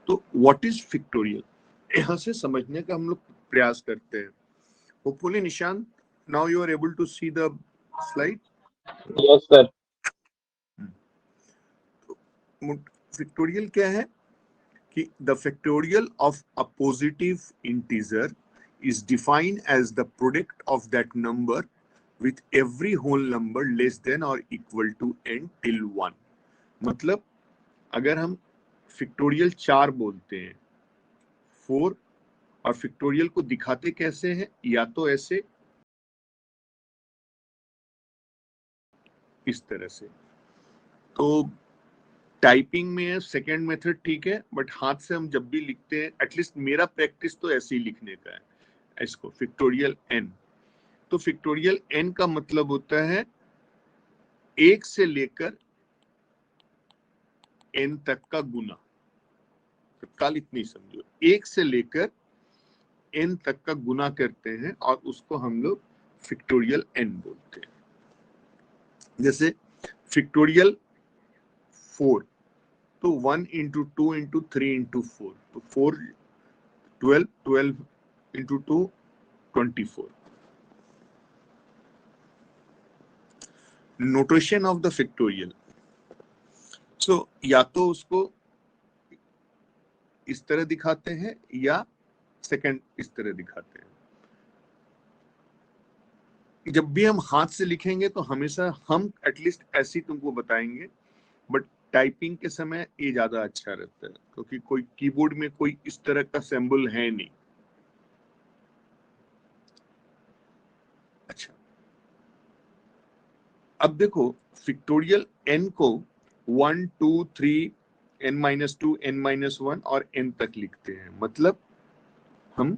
तो what is factorial, यहाँ से समझने का हम लोग प्रयास करते हैं. Hopefully Nishant, now you are able to see the slide. Yes sir. Factorial क्या है कि the factorial of a positive integer is defined as the product of that number with every whole number less than or equal to n till 1. मतलब अगर हम factorial 4 बोलते हैं 4, और factorial को दिखाते कैसे हैं, या तो ऐसे इस तरह से. तो टाइपिंग में सेकेंड मेथड ठीक है, बट हाथ से हम जब भी लिखते हैं, एटलीस्ट मेरा प्रैक्टिस तो ऐसे ही लिखने का है इसको, फैक्टोरियल n. तो फैक्टोरियल n का मतलब होता है 1 से लेकर n तक का गुना. काल इतनी समझो, 1 से लेकर n तक का गुना करते हैं और उसको हम लोग फैक्टोरियल n बोलते हैं. जैसे फैक्टोरियल 4, तो 1 into 2 into 3 into 4, तो 4 12, 12 into 2 24. Notation of the factorial. So या तो उसको इस तरह दिखाते हैं या सेकंड इस तरह दिखाते हैं. जब भी हम हाथ से लिखेंगे तो हमेशा हम एटलीस्ट ऐसी तुमको बताएंगे, बट टाइपिंग के समय ये ज्यादा अच्छा रहता है क्योंकि कोई कीबोर्ड में कोई इस तरह का सिंबल है नहीं. अच्छा, अब देखो फैक्टोरियल n को 1 2 3 n-2 n-1 और n तक लिखते हैं. मतलब हम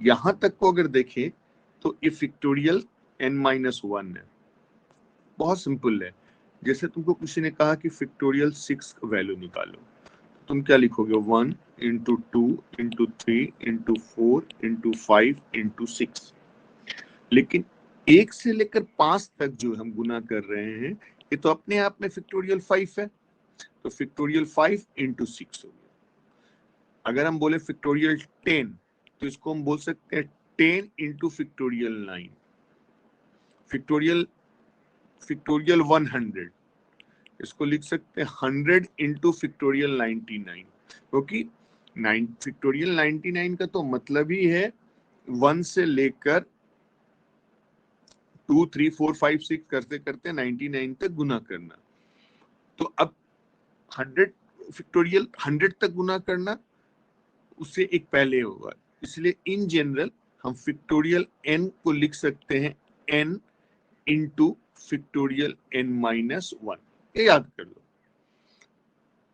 यहां तक को अगर देखें तो ये फैक्टोरियल n-1 है. बहुत सिंपल है. जैसे तुमको किसी ने कहा कि फैक्टोरियल 6 का वैल्यू निकालो, तुम क्या लिखोगे? 1 into 2 into 3 into 4 into 5 into 6. लेकिन 1 से लेकर 5 तक जो हम गुना कर रहे हैं, ये तो अपने आप में फैक्टोरियल 5 है. तो फैक्टोरियल 5 into 6 हो गया. अगर हम बोले फैक्टोरियल 10, तो इसको हम बोल सकते हैं 10 into फैक्टोरियल 9. फैक्टोरियल 100, इसको लिख सकते हैं 100 into फैक्टोरियल 99, क्योंकि फैक्टोरियल 99 का तो मतलब ही है 1 से लेकर 2 3 4 5 6 करते करते 99 तक गुना करना. तो अब 100 फैक्टोरियल 100 तक गुना करना उससे एक पहले होगा. इसलिए इन जनरल हम फैक्टोरियल n को लिख सकते हैं n into फैक्टोरियल n-1. ये याद कर लो.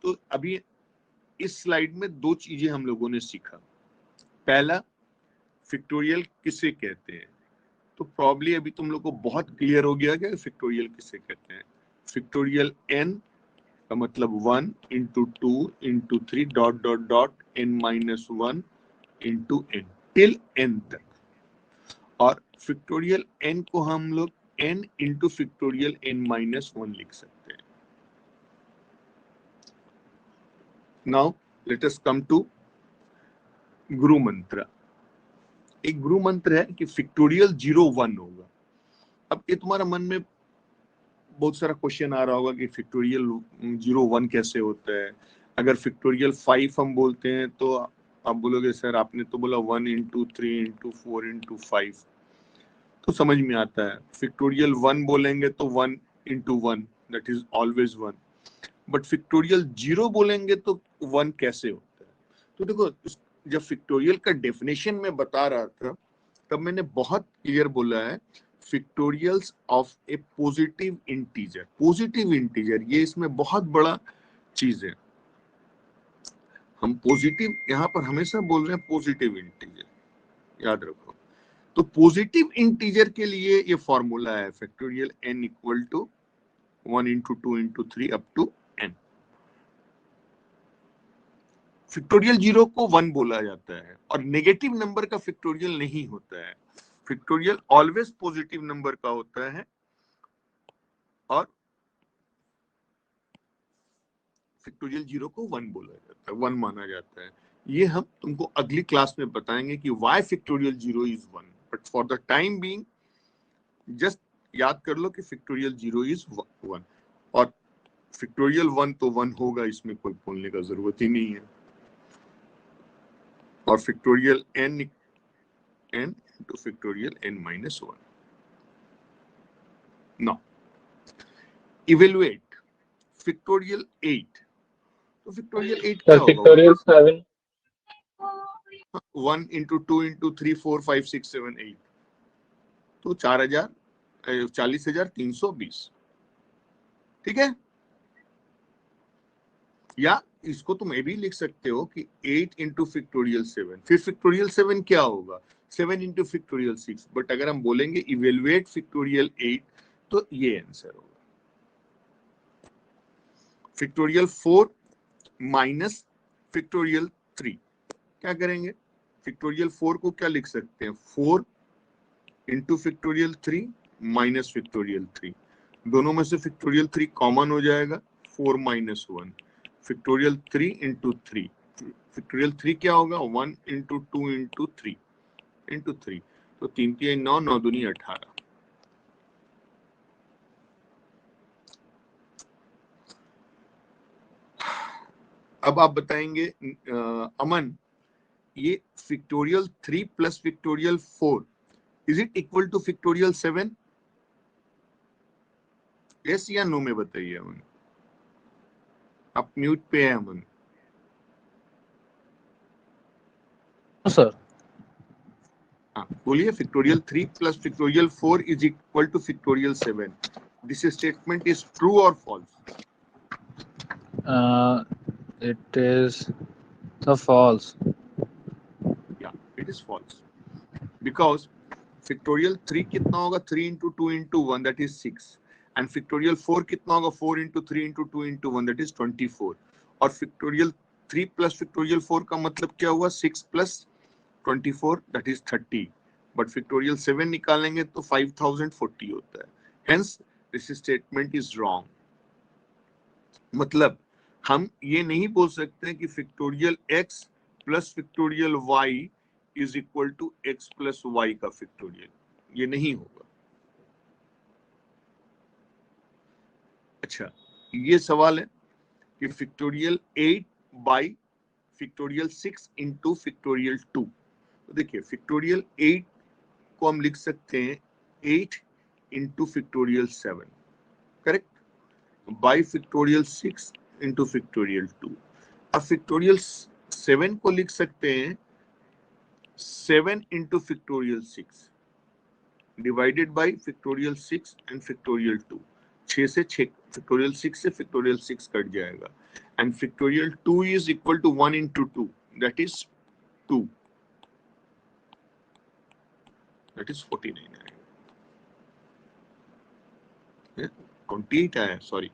तो अभी इस स्लाइड में 2 चीजें हम लोगों ने सीखा. पहला, फैक्टोरियल किसे कहते हैं. तो प्रॉब्ली अभी तुम लोग को बहुत क्लियर हो गया कि फैक्टोरियल किसे कहते हैं. फैक्टोरियल n का मतलब 1 into 2 into 3 dot dot dot n-1 into n till n तक. और फैक्टोरियल n को हम लोग n into फैक्टोरियल n-1 लिख सकते हैं. Now let us come to guru mantra. एक गुरु मंत्र है कि फैक्टोरियल 0-1 होगा. अब ये तुम्हारा मन में बहुत सारा क्वेश्चन आ रहा होगा कि फैक्टोरियल 0-1 कैसे होता है. अगर फैक्टोरियल 5 हम बोलते हैं तो आप बोलोगे सर आपने तो बोला 1 into 3 into 4 into 5, तो समझ में आता है. फैक्टोरियल 1 बोलेंगे तो 1 into 1, that is always 1. But factorial 0 बोलेंगे तो 1 कैसे होता है. तो देखो, जब फैक्टोरियल का डेफिनेशन में बता रहा था तब मैंने बहुत क्लियर बोला है, factorials of A positive integer. Positive integer ये इसमें बहुत बड़ा चीज है. हम पॉजिटिव यहाँ पर हमेशा बोल रहे हैं पॉजिटिव इंटीजर, याद रखो. तो पॉजिटिव इंटीजर के लिए ये फॉर्मूला है factorial n equal to 1 into 2 into 3 up to n. Factorial 0 को 1 बोला जाता है और नेगेटिव नंबर का फैक्टोरियल नहीं होता है. फैक्टोरियल ऑलवेज पॉजिटिव नंबर का होता है. और फैक्टोरियल 0 को 1 बोला जाता है, 1 माना जाता है। ये हम तुमको अगली क्लास में बताएंगे कि why factorial 0 is 1, but for the time being just याद कर लो कि फैक्टोरियल 0 is 1, और फैक्टोरियल 1 तो 1 होगा, इसमें कोई बोलने का जरूरत ही नहीं है। और factorial n into factorial n-1। Now evaluate factorial 8। तो फैक्टोरियल 8 क्या होगा? फैक्टोरियल 7 1 into 2 into 3 4 5 6 7 8, तो 40,320। ठीक है, या इसको तुम ये भी लिख सकते हो कि 8 into फैक्टोरियल 7, फिर फैक्टोरियल 7 क्या होगा? 7 into फैक्टोरियल 6। बट अगर हम बोलेंगे इवेलुएट फैक्टोरियल 8 तो ये आंसर होगा। फैक्टोरियल 4 माइनस फैक्टोरियल 3 क्या करेंगे? फैक्टोरियल 4 को क्या लिख सकते हैं? 4 इंटू फैक्टोरियल 3 माइनस फैक्टोरियल 3, दोनों में से फैक्टोरियल 3 कॉमन हो जाएगा, 4 माइनस 1, फैक्टोरियल 3 इंटू 3, फैक्टोरियल 3 क्या होगा? 1 इंटू 2 इंटू 3 इंटू 3, तो 3 3 9, 9 दूनी 18। अब आप बताएंगे अमन, ये factorial 3 plus factorial 4 is it equal to factorial 7? Yes या नो में बताइए अमन, आप म्यूट पे है अमन। सर हाँ बोलिए, factorial 3 plus factorial 4 is equal to factorial 7, this statement is true और false? It is the false. या it is false, because factorial 3 कितना होगा? 3 into 2 into 1 that is 6, and factorial 4 कितना होगा? 4 into 3 into 2 into 1 that is 24, और factorial 3 plus factorial 4 का मतलब क्या हुआ? 6 plus 24 that is 30, but factorial 7 निकालेंगे तो 5040 होता है, hence this statement is wrong. मतलब हम ये नहीं बोल सकते कि factorial x plus factorial y is equal to x plus y का फैक्टोरियल, ये नहीं होगा। अच्छा, ये सवाल है कि factorial 8 by factorial 6 into factorial 2, तो देखिए फैक्टोरियल 8 को हम लिख सकते हैं 8 into factorial 7, correct, by factorial 6 into factorial 2। अब फैक्टोरियल 7 को लिख सकते हैं 7 into factorial 6 divided by factorial 6 and factorial 2, 6 से 6 फैक्टोरियल 6 से फैक्टोरियल 6 कट जाएगा, and factorial 2 is equal to 1 into 2 that is 2, that is 49 आएगा, 28 आया, सॉरी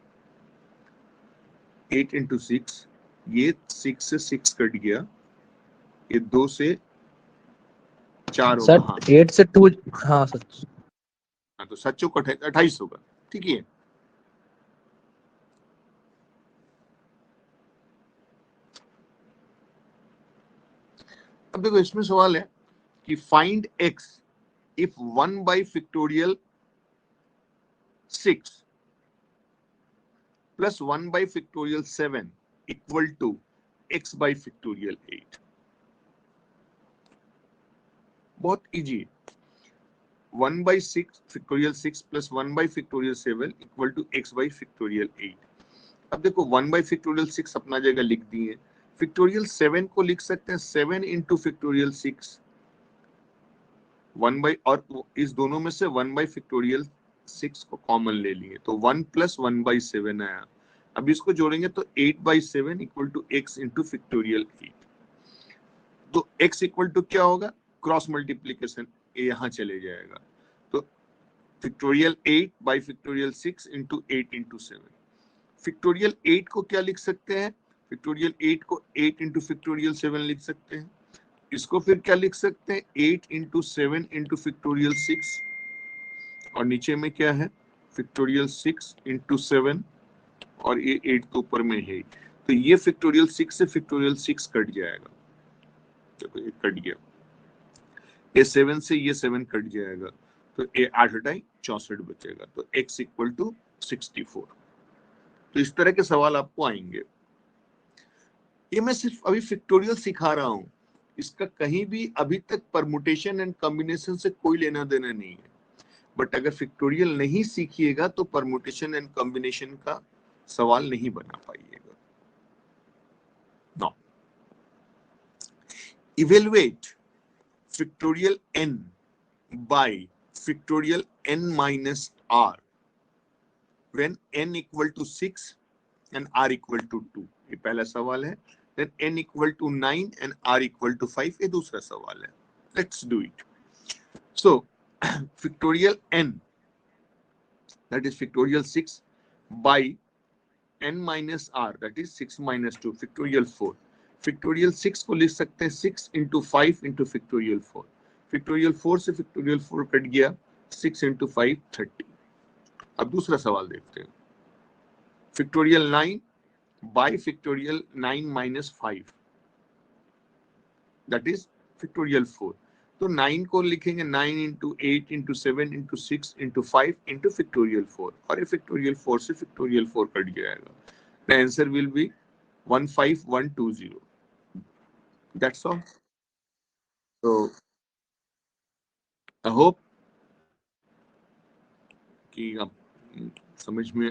8 इंटू 6, ये 6 से 6 कट गया, ये 2 से 4 होगा, सर 8 से 2, हाँ सर, हाँ तो 7 चौक 28 होगा, ठीक है। अब देखो इसमें सवाल है कि find x if 1 by factorial 6 plus 1 by factorial 7 equal to x by factorial 8। बहुत इजी है, 1 by 6 factorial 6 plus 1 by factorial 7 equal to x by factorial 8। अब देखो 1 by factorial 6 अपना जगह लिख दिए, फैक्टोरियल 7 को लिख सकते हैं 7 इंटू फैक्टोरियल 6, 1 बाई, और इस दोनों में से 1 बाई फैक्टोरियल 6 को कॉमन ले लिए तो 1 प्लस 1 बाई 7 आया। अब इसको जोड़ेंगे तो 8 by 7 equal to x into factorial 8। तो x इक्वल टू क्या होगा? क्रॉस मल्टीप्लीकेशन, यहाँ चले जाएगा, तो factorial 8 by factorial 6 into 8 into 7। Factorial 8 को क्या लिख सकते हैं? फैक्टोरियल 8 को 8 इंटू फैक्टोरियल 7 लिख सकते हैं, इसको फिर क्या लिख सकते हैं? 8 इंटू 7 इंटू फैक्टोरियल 6, और नीचे में क्या है? फैक्टोरियल 6 इंटू 7, और ये 8 तो ऊपर में है, तो तो ये फैक्टोरियल 6 से फैक्टोरियल 6 कट जाएगा, देखो ये कट गया, ये 7 से ये 7 कट जाएगा, तो ये 8 × 64 बचेगा, तो x इक्वल टू 64। तो इस तरह के सवाल आपको आएंगे। ये मैं सिर्फ अभी फैक्टोरियल सिखा रहा हूं, इसका कहीं भी अभी तक परमुटेशन एंड कॉम्बिनेशन से कोई लेना देना नहीं है। बट अगर फैक्टोरियल नहीं सीखिएगा तो परमुटेशन एंड कॉम्बिनेशन का सवाल नहीं बना पाइएगा। Now evaluate factorial n by factorial n minus r when n equal to 6 and r equal to 2। ये पहला सवाल है। Then n equal to 9 and r equal to 5, ये दूसरा सवाल है। Let's do it. So factorial n, that is factorial 6 by n minus r, that is 6 minus 2, factorial 4। Factorial 6 को लिख सकते हैं 6 × 5 × फैक्टोरियल 4। फैक्टोरियल 4 से फैक्टोरियल 4 कट गया, 6 × 5 30। अब दूसरा सवाल देखते हैं। Factorial 9 bye factorial 9 minus 5, that is factorial 4। तो 9 को लिखेंगे 9 × 8 × 7 × 6 × 5 × फैक्टोरियल 4, और ये फैक्टोरियल 4 से फैक्टोरियल 4 कट जाएगा। The answer will be 15120। That's all. So I hope कि आप समझ में